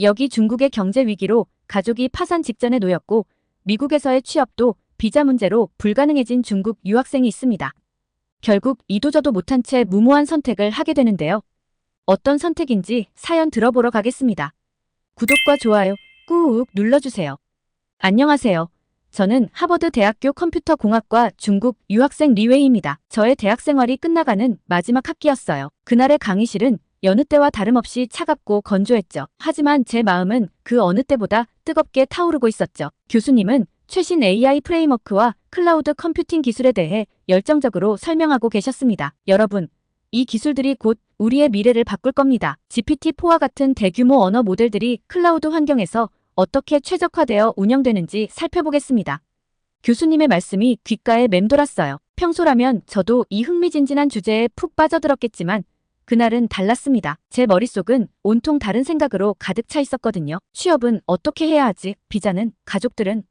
여기 중국의 경제 위기로 가족이 파산 직전에 놓였고 미국에서의 취업도 비자 문제로 불가능해진 중국 유학생이 있습니다. 결국 이도저도 못한 채 무모한 선택을 하게 되는데요. 어떤 선택인지 사연 들어보러 가겠습니다. 구독과 좋아요 꾹 눌러주세요. 안녕하세요. 저는 하버드 대학교 컴퓨터공학과 중국 유학생 리웨이입니다. 저의 대학 생활이 끝나가는 마지막 학기였어요. 그날의 강의실은 여느 때와 다름없이 차갑고 건조했죠. 하지만 제 마음은 그 어느 때보다 뜨겁게 타오르고 있었죠. 교수님은 최신 AI 프레임워크와 클라우드 컴퓨팅 기술에 대해 열정적으로 설명하고 계셨습니다. 여러분, 이 기술들이 곧 우리의 미래를 바꿀 겁니다. GPT-4와 같은 대규모 언어 모델들이 클라우드 환경에서 어떻게 최적화되어 운영되는지 살펴보겠습니다. 교수님의 말씀이 귓가에 맴돌았어요. 평소라면 저도 이 흥미진진한 주제에 푹 빠져들었겠지만 그날은 달랐습니다. 제 머릿속은 온통 다른 생각으로 가득 차 있었거든요. 취업은 어떻게 해야 하지? 비자는? 가족들은?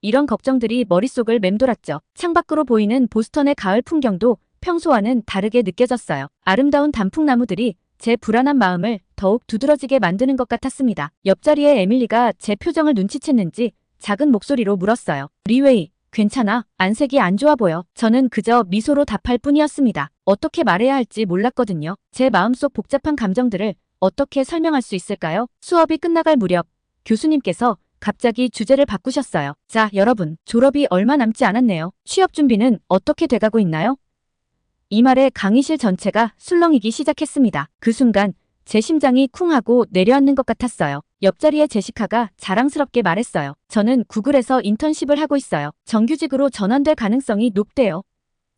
이런 걱정들이 머릿속을 맴돌았죠. 창밖으로 보이는 보스턴의 가을 풍경도 평소와는 다르게 느껴졌어요. 아름다운 단풍나무들이 제 불안한 마음을 더욱 두드러지게 만드는 것 같았습니다. 옆자리에 에밀리가 제 표정을 눈치챘는지 작은 목소리로 물었어요. 리웨이, 괜찮아? 안색이 안 좋아 보여. 저는 그저 미소로 답할 뿐이었습니다. 어떻게 말해야 할지 몰랐거든요. 제 마음속 복잡한 감정들을 어떻게 설명할 수 있을까요? 수업이 끝나갈 무렵 교수님께서 갑자기 주제를 바꾸셨어요. 자, 여러분, 졸업이 얼마 남지 않았네요. 취업 준비는 어떻게 돼가고 있나요? 이 말에 강의실 전체가 술렁이기 시작했습니다. 그 순간 제 심장이 쿵 하고 내려앉는 것 같았어요. 옆자리의 제시카가 자랑스럽게 말했어요. 저는 구글에서 인턴십을 하고 있어요. 정규직으로 전환될 가능성이 높대요.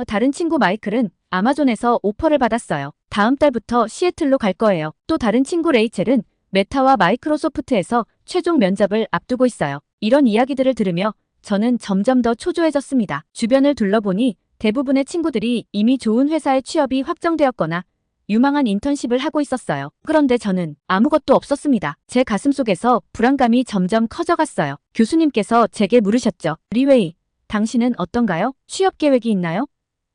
다른 친구 마이클은 아마존에서 오퍼를 받았어요. 다음 달부터 시애틀로 갈 거예요. 또 다른 친구 레이첼은 메타와 마이크로소프트에서 최종 면접을 앞두고 있어요. 이런 이야기들을 들으며 저는 점점 더 초조해졌습니다. 주변을 둘러보니 대부분의 친구들이 이미 좋은 회사에 취업이 확정되었거나 유망한 인턴십을 하고 있었어요. 그런데 저는 아무것도 없었습니다. 제 가슴속에서 불안감이 점점 커져갔어요. 교수님께서 제게 물으셨죠. 리웨이, 당신은 어떤가요? 취업 계획이 있나요?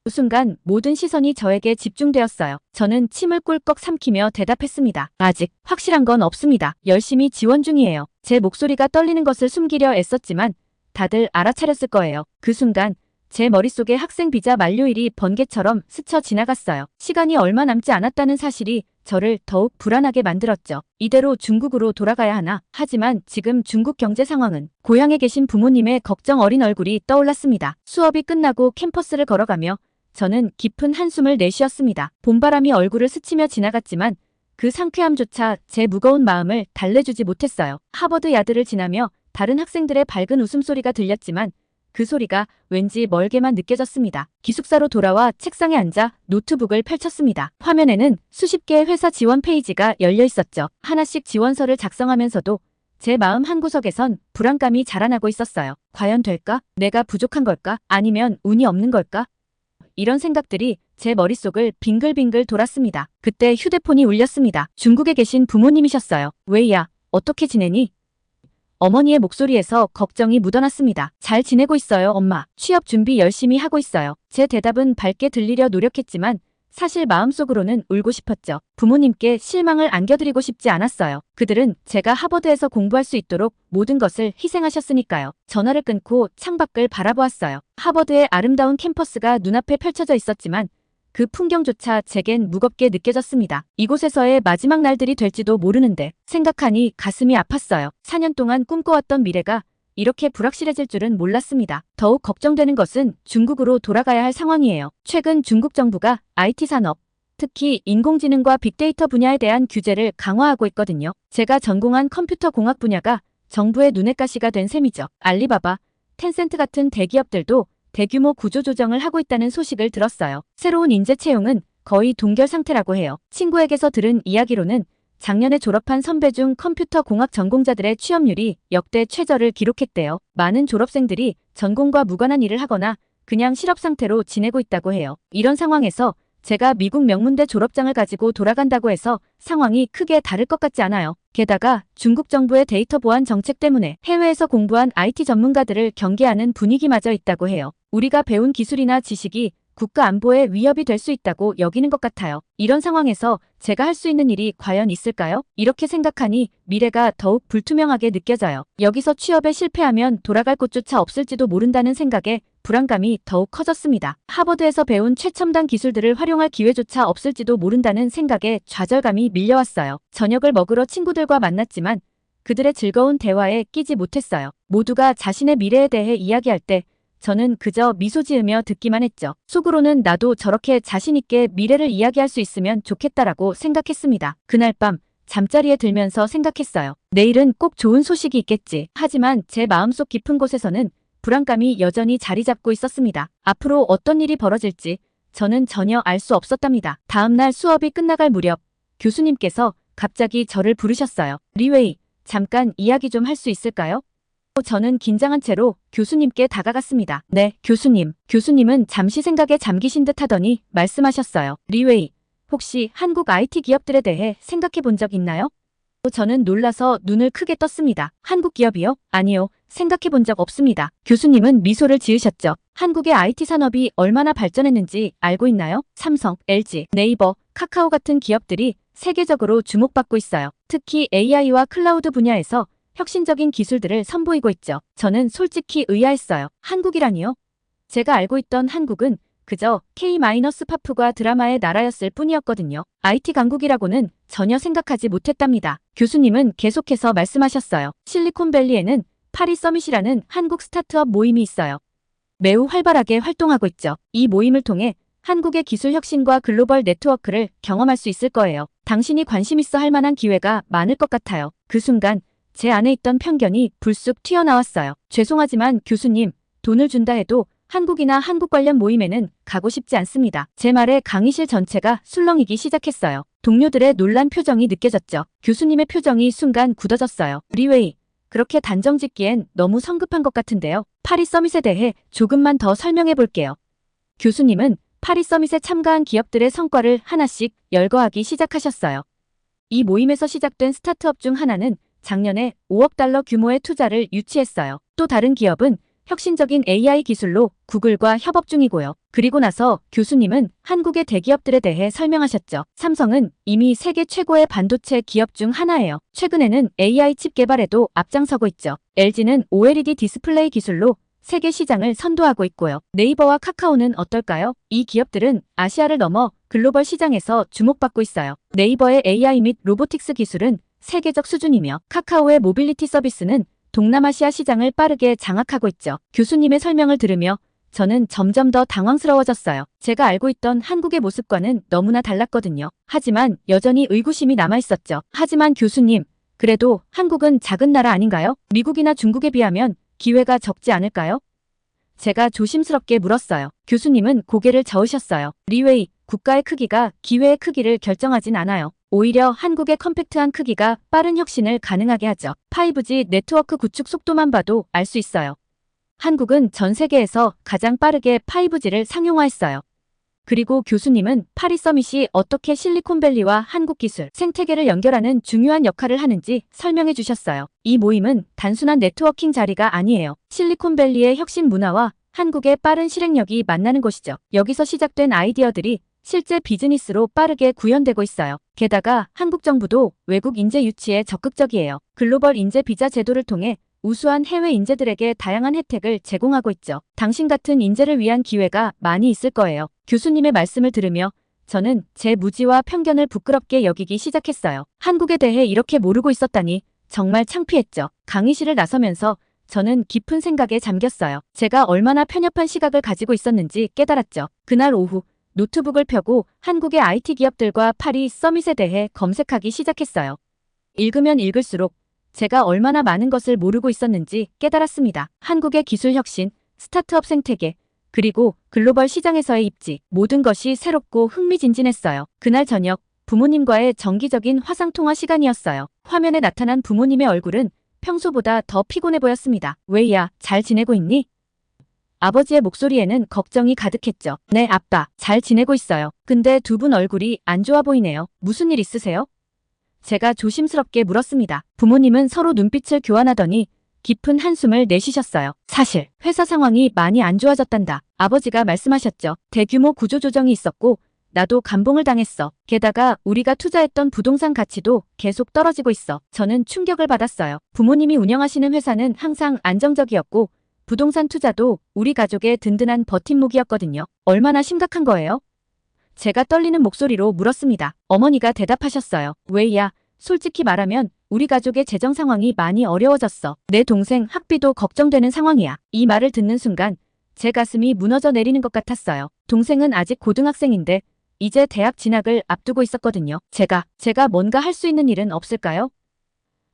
그 순간 모든 시선이 저에게 집중되었어요. 저는 침을 꿀꺽 삼키며 대답했습니다. 아직 확실한 건 없습니다. 열심히 지원 중이에요. 제 목소리가 떨리는 것을 숨기려 애썼지만 다들 알아차렸을 거예요. 그 순간 제 머릿속에 학생 비자 만료일이 번개처럼 스쳐 지나갔어요. 시간이 얼마 남지 않았다는 사실이 저를 더욱 불안하게 만들었죠. 이대로 중국으로 돌아가야 하나? 하지만 지금 중국 경제 상황은 고향에 계신 부모님의 걱정 어린 얼굴이 떠올랐습니다. 수업이 끝나고 캠퍼스를 걸어가며 저는 깊은 한숨을 내쉬었습니다. 봄바람이 얼굴을 스치며 지나갔지만 그 상쾌함조차 제 무거운 마음을 달래주지 못했어요. 하버드 야드를 지나며 다른 학생들의 밝은 웃음소리가 들렸지만 그 소리가 왠지 멀게만 느껴졌습니다. 기숙사로 돌아와 책상에 앉아 노트북을 펼쳤습니다. 화면에는 수십 개의 회사 지원 페이지가 열려 있었죠. 하나씩 지원서를 작성하면서도 제 마음 한구석에선 불안감이 자라나고 있었어요. 과연 될까? 내가 부족한 걸까? 아니면 운이 없는 걸까? 이런 생각들이 제 머릿속을 빙글빙글 돌았습니다. 그때 휴대폰이 울렸습니다. 중국에 계신 부모님이셨어요. 웨이야, 어떻게 지내니? 어머니의 목소리에서 걱정이 묻어났습니다. 잘 지내고 있어요, 엄마. 취업 준비 열심히 하고 있어요. 제 대답은 밝게 들리려 노력했지만 사실 마음속으로는 울고 싶었죠. 부모님께 실망을 안겨드리고 싶지 않았어요. 그들은 제가 하버드에서 공부할 수 있도록 모든 것을 희생하셨으니까요. 전화를 끊고 창밖을 바라보았어요. 하버드의 아름다운 캠퍼스가 눈앞에 펼쳐져 있었지만 그 풍경조차 제겐 무겁게 느껴졌습니다. 이곳에서의 마지막 날들이 될지도 모르는데 생각하니 가슴이 아팠어요. 4년 동안 꿈꿔왔던 미래가 이렇게 불확실해질 줄은 몰랐습니다. 더욱 걱정되는 것은 중국으로 돌아가야 할 상황이에요. 최근 중국 정부가 IT 산업, 특히 인공지능과 빅데이터 분야에 대한 규제를 강화하고 있거든요. 제가 전공한 컴퓨터 공학 분야가 정부의 눈엣 가시가 된 셈이죠. 알리바바, 텐센트 같은 대기업들도 대규모 구조조정을 하고 있다는 소식을 들었어요. 새로운 인재 채용은 거의 동결 상태라고 해요. 친구에게서 들은 이야기로는 작년에 졸업한 선배 중 컴퓨터 공학 전공자들의 취업률이 역대 최저를 기록했대요. 많은 졸업생들이 전공과 무관한 일을 하거나 그냥 실업 상태로 지내고 있다고 해요. 이런 상황에서 제가 미국 명문대 졸업장을 가지고 돌아간다고 해서 상황이 크게 다를 것 같지 않아요. 게다가 중국 정부의 데이터 보안 정책 때문에 해외에서 공부한 IT 전문가들을 경계하는 분위기마저 있다고 해요. 우리가 배운 기술이나 지식이 국가 안보에 위협이 될 수 있다고 여기는 것 같아요. 이런 상황에서 제가 할 수 있는 일이 과연 있을까요? 이렇게 생각하니 미래가 더욱 불투명하게 느껴져요. 여기서 취업에 실패하면 돌아갈 곳조차 없을지도 모른다는 생각에 불안감이 더욱 커졌습니다. 하버드에서 배운 최첨단 기술들을 활용할 기회조차 없을지도 모른다는 생각에 좌절감이 밀려왔어요. 저녁을 먹으러 친구들과 만났지만 그들의 즐거운 대화에 끼지 못했어요. 모두가 자신의 미래에 대해 이야기할 때 저는 그저 미소 지으며 듣기만 했죠. 속으로는 나도 저렇게 자신 있게 미래를 이야기할 수 있으면 좋겠다라고 생각했습니다. 그날 밤 잠자리에 들면서 생각했어요. 내일은 꼭 좋은 소식이 있겠지. 하지만 제 마음속 깊은 곳에서는 불안감이 여전히 자리 잡고 있었습니다. 앞으로 어떤 일이 벌어질지 저는 전혀 알 수 없었답니다. 다음 날 수업이 끝나갈 무렵 교수님께서 갑자기 저를 부르셨어요. 리웨이, 잠깐 이야기 좀 할 수 있을까요? 저는 긴장한 채로 교수님께 다가갔습니다. 네, 교수님. 교수님은 잠시 생각에 잠기신 듯 하더니 말씀하셨어요. 리웨이, 혹시 한국 IT 기업들에 대해 생각해 본 적 있나요? 저는 놀라서 눈을 크게 떴습니다. 한국 기업이요? 아니요. 생각해 본 적 없습니다. 교수님은 미소를 지으셨죠. 한국의 IT 산업이 얼마나 발전했는지 알고 있나요? 삼성, LG, 네이버, 카카오 같은 기업들이 세계적으로 주목받고 있어요. 특히 AI와 클라우드 분야에서 혁신적인 기술들을 선보이고 있죠. 저는 솔직히 의아했어요. 한국이라니요? 제가 알고 있던 한국은 그저 K-팝과 드라마의 나라였을 뿐이었거든요. IT 강국이라고는 전혀 생각하지 못했답니다. 교수님은 계속해서 말씀하셨어요. 실리콘밸리에는 파리 서밋이라는 한국 스타트업 모임이 있어요. 매우 활발하게 활동하고 있죠. 이 모임을 통해 한국의 기술 혁신과 글로벌 네트워크를 경험할 수 있을 거예요. 당신이 관심 있어 할 만한 기회가 많을 것 같아요. 그 순간 제 안에 있던 편견이 불쑥 튀어나왔어요. 죄송하지만 교수님, 돈을 준다 해도 한국이나 한국 관련 모임에는 가고 싶지 않습니다. 제 말에 강의실 전체가 술렁이기 시작했어요. 동료들의 놀란 표정이 느껴졌죠. 교수님의 표정이 순간 굳어졌어요. 리웨이, 그렇게 단정 짓기엔 너무 성급한 것 같은데요. 파리 서밋에 대해 조금만 더 설명해 볼게요. 교수님은 파리 서밋에 참가한 기업들의 성과를 하나씩 열거하기 시작하셨어요. 이 모임에서 시작된 스타트업 중 하나는 작년에 5억 달러 규모의 투자를 유치했어요. 또 다른 기업은 혁신적인 AI 기술로 구글과 협업 중이고요. 그리고 나서 교수님은 한국의 대기업들에 대해 설명하셨죠. 삼성은 이미 세계 최고의 반도체 기업 중 하나예요. 최근에는 AI 칩 개발에도 앞장서고 있죠. LG는 OLED 디스플레이 기술로 세계 시장을 선도하고 있고요. 네이버와 카카오는 어떨까요? 이 기업들은 아시아를 넘어 글로벌 시장에서 주목받고 있어요. 네이버의 AI 및 로보틱스 기술은 세계적 수준이며 카카오의 모빌리티 서비스는 동남아시아 시장을 빠르게 장악하고 있죠. 교수님의 설명을 들으며 저는 점점 더 당황스러워졌어요. 제가 알고 있던 한국의 모습과는 너무나 달랐거든요. 하지만 여전히 의구심이 남아있었죠. 하지만 교수님, 그래도 한국은 작은 나라 아닌가요? 미국이나 중국에 비하면 기회가 적지 않을까요? 제가 조심스럽게 물었어요. 교수님은 고개를 저으셨어요. 리웨이, 국가의 크기가 기회의 크기를 결정하진 않아요. 오히려 한국의 컴팩트한 크기가 빠른 혁신을 가능하게 하죠. 5G 네트워크 구축 속도만 봐도 알 수 있어요. 한국은 전 세계에서 가장 빠르게 5G를 상용화했어요. 그리고 교수님은 파리 서밋이 어떻게 실리콘밸리와 한국 기술, 생태계를 연결하는 중요한 역할을 하는지 설명해 주셨어요. 이 모임은 단순한 네트워킹 자리가 아니에요. 실리콘밸리의 혁신 문화와 한국의 빠른 실행력이 만나는 곳이죠. 여기서 시작된 아이디어들이 실제 비즈니스로 빠르게 구현되고 있어요. 게다가 한국 정부도 외국 인재 유치에 적극적이에요. 글로벌 인재 비자 제도를 통해 우수한 해외 인재들에게 다양한 혜택을 제공하고 있죠. 당신 같은 인재를 위한 기회가 많이 있을 거예요. 교수님의 말씀을 들으며 저는 제 무지와 편견을 부끄럽게 여기기 시작했어요. 한국에 대해 이렇게 모르고 있었다니 정말 창피했죠. 강의실을 나서면서 저는 깊은 생각에 잠겼어요. 제가 얼마나 편협한 시각을 가지고 있었는지 깨달았죠. 그날 오후 노트북을 펴고 한국의 IT 기업들과 파리 서밋에 대해 검색하기 시작했어요. 읽으면 읽을수록 제가 얼마나 많은 것을 모르고 있었는지 깨달았습니다. 한국의 기술 혁신, 스타트업 생태계, 그리고 글로벌 시장에서의 입지, 모든 것이 새롭고 흥미진진했어요. 그날 저녁 부모님과의 정기적인 화상통화 시간이었어요. 화면에 나타난 부모님의 얼굴은 평소보다 더 피곤해 보였습니다. 웨이야, 잘 지내고 있니? 아버지의 목소리에는 걱정이 가득했죠. 네, 아빠, 잘 지내고 있어요. 근데 두 분 얼굴이 안 좋아 보이네요. 무슨 일 있으세요? 제가 조심스럽게 물었습니다. 부모님은 서로 눈빛을 교환하더니 깊은 한숨을 내쉬셨어요. 사실 회사 상황이 많이 안 좋아졌단다. 아버지가 말씀하셨죠. 대규모 구조조정이 있었고 나도 감봉을 당했어. 게다가 우리가 투자했던 부동산 가치도 계속 떨어지고 있어. 저는 충격을 받았어요. 부모님이 운영하시는 회사는 항상 안정적이었고 부동산 투자도 우리 가족의 든든한 버팀목이었거든요. 얼마나 심각한 거예요? 제가 떨리는 목소리로 물었습니다. 어머니가 대답하셨어요. 웨이야, 솔직히 말하면 우리 가족의 재정 상황이 많이 어려워졌어. 내 동생 학비도 걱정되는 상황이야. 이 말을 듣는 순간 제 가슴이 무너져 내리는 것 같았어요. 동생은 아직 고등학생인데 이제 대학 진학을 앞두고 있었거든요. 제가 뭔가 할 수 있는 일은 없을까요?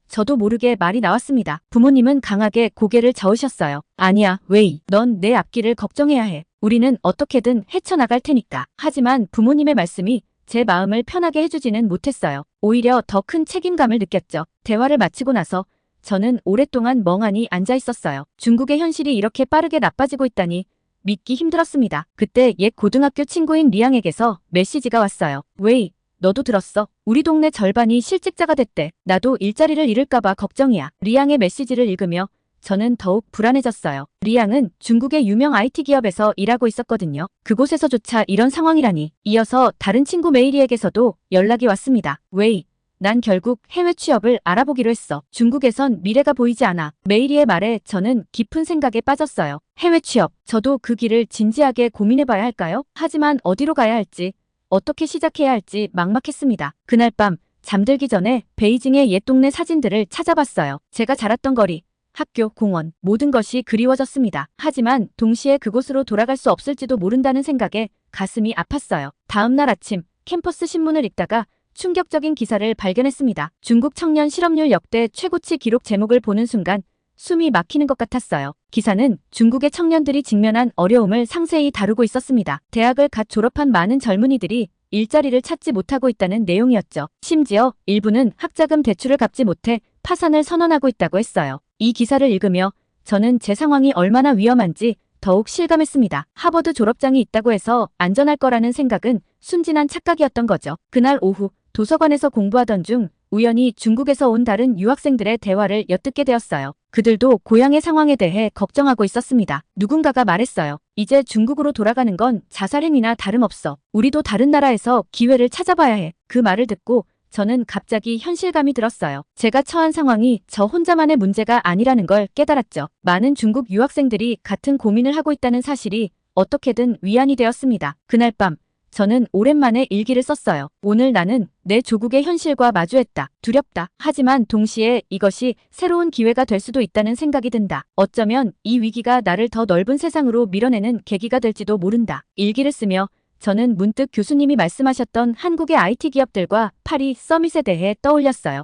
저도 모르게 말이 나왔습니다. 부모님은 강하게 고개를 저으셨어요. 아니야, 웨이. 넌 내 앞길을 걱정해야 해. 우리는 어떻게든 헤쳐나갈 테니까. 하지만 부모님의 말씀이 제 마음을 편하게 해주지는 못했어요. 오히려 더 큰 책임감을 느꼈죠. 대화를 마치고 나서 저는 오랫동안 멍하니 앉아 있었어요. 중국의 현실이 이렇게 빠르게 나빠지고 있다니 믿기 힘들었습니다. 그때 옛 고등학교 친구인 리앙에게서 메시지가 왔어요. 웨이, 너도 들었어? 우리 동네 절반이 실직자가 됐대. 나도 일자리를 잃을까봐 걱정이야. 리앙의 메시지를 읽으며 저는 더욱 불안해졌어요. 리앙은 중국의 유명 IT 기업에서 일하고 있었거든요. 그곳에서조차 이런 상황이라니. 이어서 다른 친구 메이리에게서도 연락이 왔습니다. 웨이, 난 결국 해외 취업을 알아보기로 했어. 중국에선 미래가 보이지 않아. 메이리의 말에 저는 깊은 생각에 빠졌어요. 해외 취업, 저도 그 길을 진지하게 고민해봐야 할까요? 하지만 어디로 가야 할지, 어떻게 시작해야 할지 막막했습니다. 그날 밤 잠들기 전에 베이징의 옛 동네 사진들을 찾아봤어요. 제가 자랐던 거리, 학교, 공원, 모든 것이 그리워졌습니다. 하지만 동시에 그곳으로 돌아갈 수 없을지도 모른다는 생각에 가슴이 아팠어요. 다음 날 아침 캠퍼스 신문을 읽다가 충격적인 기사를 발견했습니다. 중국 청년 실업률 역대 최고치 기록 제목을 보는 순간 숨이 막히는 것 같았어요. 기사는 중국의 청년들이 직면한 어려움을 상세히 다루고 있었습니다. 대학을 갓 졸업한 많은 젊은이들이 일자리를 찾지 못하고 있다는 내용이었죠. 심지어 일부는 학자금 대출을 갚지 못해 파산을 선언하고 있다고 했어요. 이 기사를 읽으며 저는 제 상황이 얼마나 위험한지 더욱 실감했습니다. 하버드 졸업장이 있다고 해서 안전할 거라는 생각은 순진한 착각이었던 거죠. 그날 오후 도서관에서 공부하던 중 우연히 중국에서 온 다른 유학생들의 대화를 엿듣게 되었어요. 그들도 고향의 상황에 대해 걱정하고 있었습니다. 누군가가 말했어요. 이제 중국으로 돌아가는 건 자살행위나 다름없어. 우리도 다른 나라에서 기회를 찾아봐야 해. 그 말을 듣고 저는 갑자기 현실감이 들었어요. 제가 처한 상황이 저 혼자만의 문제가 아니라는 걸 깨달았죠. 많은 중국 유학생들이 같은 고민을 하고 있다는 사실이 어떻게든 위안이 되었습니다. 그날 밤 저는 오랜만에 일기를 썼어요. 오늘 나는 내 조국의 현실과 마주했다. 두렵다. 하지만 동시에 이것이 새로운 기회가 될 수도 있다는 생각이 든다. 어쩌면 이 위기가 나를 더 넓은 세상으로 밀어내는 계기가 될지도 모른다. 일기를 쓰며 저는 문득 교수님이 말씀하셨던 한국의 IT 기업들과 파리 서밋에 대해 떠올렸어요.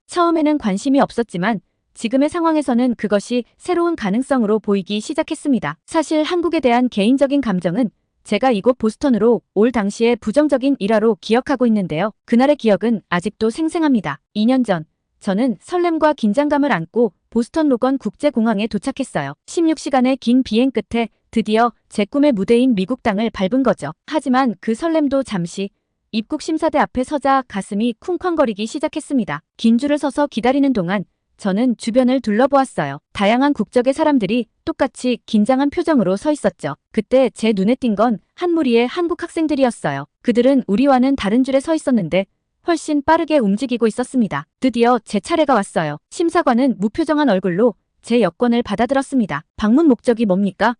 처음에는 관심이 없었지만 지금의 상황에서는 그것이 새로운 가능성으로 보이기 시작했습니다. 사실 한국에 대한 개인적인 감정은 제가 이곳 보스턴으로 올 당시의 부정적인 일화로 기억하고 있는데요. 그날의 기억은 아직도 생생합니다. 2년 전 저는 설렘과 긴장감을 안고 보스턴 로건 국제공항에 도착했어요. 16시간의 긴 비행 끝에 드디어 제 꿈의 무대인 미국 땅을 밟은 거죠. 하지만 그 설렘도 잠시 입국 심사대 앞에 서자 가슴이 쿵쾅거리기 시작했습니다. 긴 줄을 서서 기다리는 동안 저는 주변을 둘러보았어요. 다양한 국적의 사람들이 똑같이 긴장한 표정으로 서 있었죠. 그때 제 눈에 띈 건 한 무리의 한국 학생들이었어요. 그들은 우리와는 다른 줄에 서 있었는데 훨씬 빠르게 움직이고 있었습니다. 드디어 제 차례가 왔어요. 심사관은 무표정한 얼굴로 제 여권을 받아들었습니다. 방문 목적이 뭡니까?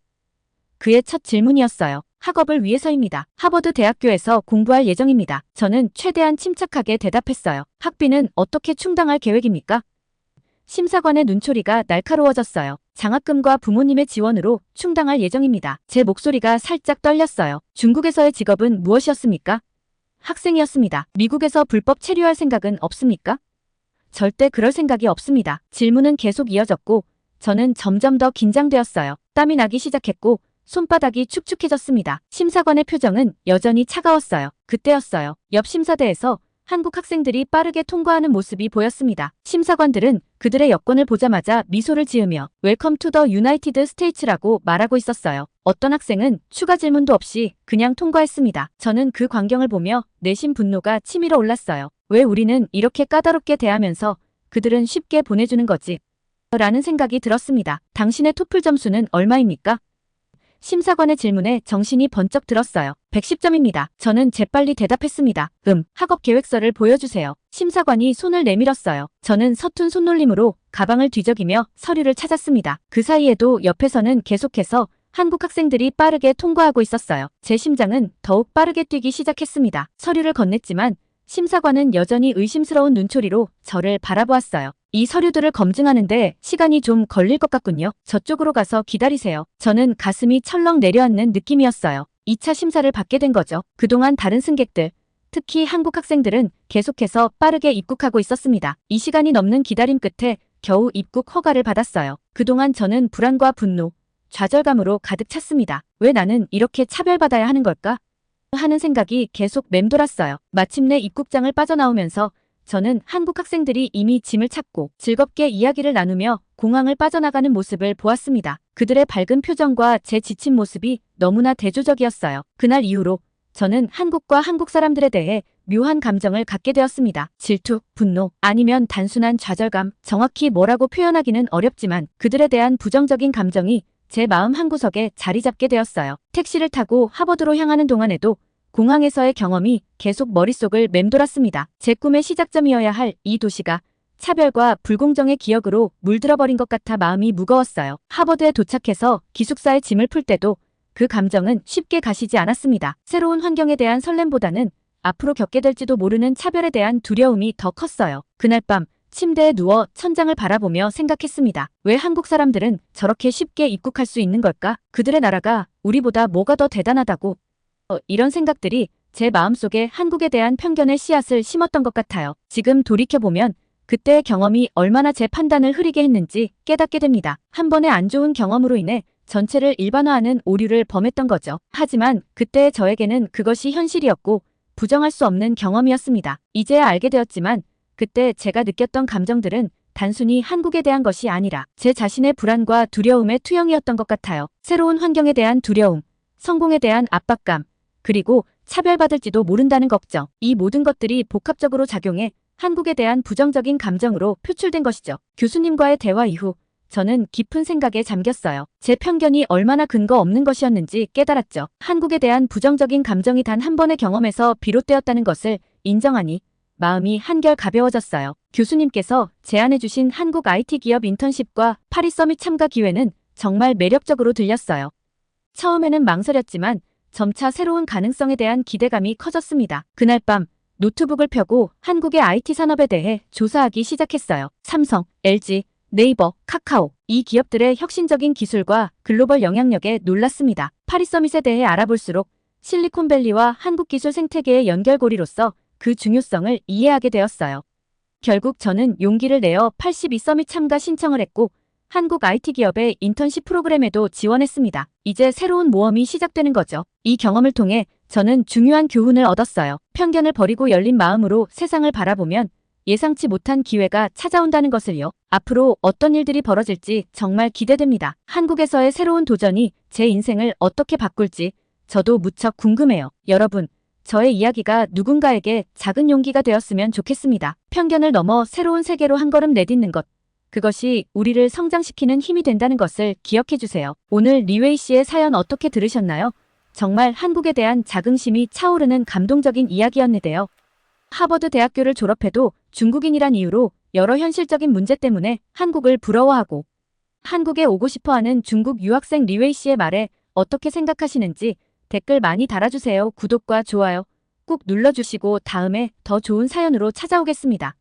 그의 첫 질문이었어요. 학업을 위해서입니다. 하버드 대학교에서 공부할 예정입니다. 저는 최대한 침착하게 대답했어요. 학비는 어떻게 충당할 계획입니까? 심사관의 눈초리가 날카로워졌어요. 장학금과 부모님의 지원으로 충당할 예정입니다. 제 목소리가 살짝 떨렸어요. 중국에서의 직업은 무엇이었습니까? 학생이었습니다. 미국에서 불법 체류할 생각은 없습니까? 절대 그럴 생각이 없습니다. 질문은 계속 이어졌고 저는 점점 더 긴장되었어요. 땀이 나기 시작했고 손바닥이 축축해졌습니다. 심사관의 표정은 여전히 차가웠어요. 그때였어요. 옆 심사대에서 한국 학생들이 빠르게 통과하는 모습이 보였습니다. 심사관들은 그들의 여권을 보자마자 미소를 지으며 웰컴 투 더 유나이티드 스테이츠라고 말하고 있었어요. 어떤 학생은 추가 질문도 없이 그냥 통과했습니다. 저는 그 광경을 보며 내심 분노가 치밀어 올랐어요. 왜 우리는 이렇게 까다롭게 대하면서 그들은 쉽게 보내주는 거지? 라는 생각이 들었습니다. 당신의 토플 점수는 얼마입니까? 심사관의 질문에 정신이 번쩍 들었어요. 110점입니다. 저는 재빨리 대답했습니다. 학업 계획서를 보여주세요. 심사관이 손을 내밀었어요. 저는 서툰 손놀림으로 가방을 뒤적이며 서류를 찾았습니다. 그 사이에도 옆에서는 계속해서 한국 학생들이 빠르게 통과하고 있었어요. 제 심장은 더욱 빠르게 뛰기 시작했습니다. 서류를 건넸지만 심사관은 여전히 의심스러운 눈초리로 저를 바라보았어요. 이 서류들을 검증하는데 시간이 좀 걸릴 것 같군요. 저쪽으로 가서 기다리세요. 저는 가슴이 철렁 내려앉는 느낌이었어요. 2차 심사를 받게 된 거죠. 그동안 다른 승객들, 특히 한국 학생들은 계속해서 빠르게 입국하고 있었습니다. 이 시간이 넘는 기다림 끝에 겨우 입국 허가를 받았어요. 그동안 저는 불안과 분노, 좌절감으로 가득 찼습니다. 왜 나는 이렇게 차별받아야 하는 걸까? 하는 생각이 계속 맴돌았어요. 마침내 입국장을 빠져나오면서 저는 한국 학생들이 이미 짐을 찾고 즐겁게 이야기를 나누며 공항을 빠져나가는 모습을 보았습니다. 그들의 밝은 표정과 제 지친 모습이 너무나 대조적이었어요. 그날 이후로 저는 한국과 한국 사람들에 대해 묘한 감정을 갖게 되었습니다. 질투, 분노, 아니면 단순한 좌절감, 정확히 뭐라고 표현하기는 어렵지만 그들에 대한 부정적인 감정이 제 마음 한구석에 자리 잡게 되었어요. 택시를 타고 하버드로 향하는 동안에도 공항에서의 경험이 계속 머릿속을 맴돌았습니다. 제 꿈의 시작점이어야 할 이 도시가 차별과 불공정의 기억으로 물들어버린 것 같아 마음이 무거웠어요. 하버드에 도착해서 기숙사에 짐을 풀 때도 그 감정은 쉽게 가시지 않았습니다. 새로운 환경에 대한 설렘보다는 앞으로 겪게 될지도 모르는 차별에 대한 두려움이 더 컸어요. 그날 밤 침대에 누워 천장을 바라보며 생각했습니다. 왜 한국 사람들은 저렇게 쉽게 입국할 수 있는 걸까? 그들의 나라가 우리보다 뭐가 더 대단하다고? 이런 생각들이 제 마음속에 한국에 대한 편견의 씨앗을 심었던 것 같아요. 지금 돌이켜보면 그때의 경험이 얼마나 제 판단을 흐리게 했는지 깨닫게 됩니다. 한 번의 안 좋은 경험으로 인해 전체를 일반화하는 오류를 범했던 거죠. 하지만 그때의 저에게는 그것이 현실이었고 부정할 수 없는 경험이었습니다. 이제야 알게 되었지만 그때 제가 느꼈던 감정들은 단순히 한국에 대한 것이 아니라 제 자신의 불안과 두려움의 투영이었던 것 같아요. 새로운 환경에 대한 두려움, 성공에 대한 압박감, 그리고 차별받을지도 모른다는 걱정. 이 모든 것들이 복합적으로 작용해 한국에 대한 부정적인 감정으로 표출된 것이죠. 교수님과의 대화 이후 저는 깊은 생각에 잠겼어요. 제 편견이 얼마나 근거 없는 것이었는지 깨달았죠. 한국에 대한 부정적인 감정이 단 한 번의 경험에서 비롯되었다는 것을 인정하니 마음이 한결 가벼워졌어요. 교수님께서 제안해주신 한국 IT 기업 인턴십과 파리 서밋 참가 기회는 정말 매력적으로 들렸어요. 처음에는 망설였지만 점차 새로운 가능성에 대한 기대감이 커졌습니다. 그날 밤 노트북을 펴고 한국의 IT 산업에 대해 조사하기 시작했어요. 삼성, LG, 네이버, 카카오, 이 기업들의 혁신적인 기술과 글로벌 영향력에 놀랐습니다. 파리 서밋에 대해 알아볼수록 실리콘밸리와 한국 기술 생태계의 연결고리로서 그 중요성을 이해하게 되었어요. 결국 저는 용기를 내어 82 서밋 참가 신청을 했고 한국 IT 기업의 인턴십 프로그램에도 지원했습니다. 이제 새로운 모험이 시작되는 거죠. 이 경험을 통해 저는 중요한 교훈을 얻었어요. 편견을 버리고 열린 마음으로 세상을 바라보면 예상치 못한 기회가 찾아온다는 것을요. 앞으로 어떤 일들이 벌어질지 정말 기대됩니다. 한국에서의 새로운 도전이 제 인생을 어떻게 바꿀지 저도 무척 궁금해요. 여러분, 저의 이야기가 누군가에게 작은 용기가 되었으면 좋겠습니다. 편견을 넘어 새로운 세계로 한 걸음 내딛는 것. 그것이 우리를 성장시키는 힘이 된다는 것을 기억해주세요. 오늘 리웨이 씨의 사연 어떻게 들으셨나요? 정말 한국에 대한 자긍심이 차오르는 감동적인 이야기였는데요. 하버드 대학교를 졸업해도 중국인이란 이유로 여러 현실적인 문제 때문에 한국을 부러워하고 한국에 오고 싶어하는 중국 유학생 리웨이 씨의 말에 어떻게 생각하시는지 댓글 많이 달아주세요. 구독과 좋아요 꾹 눌러주시고 다음에 더 좋은 사연으로 찾아오겠습니다.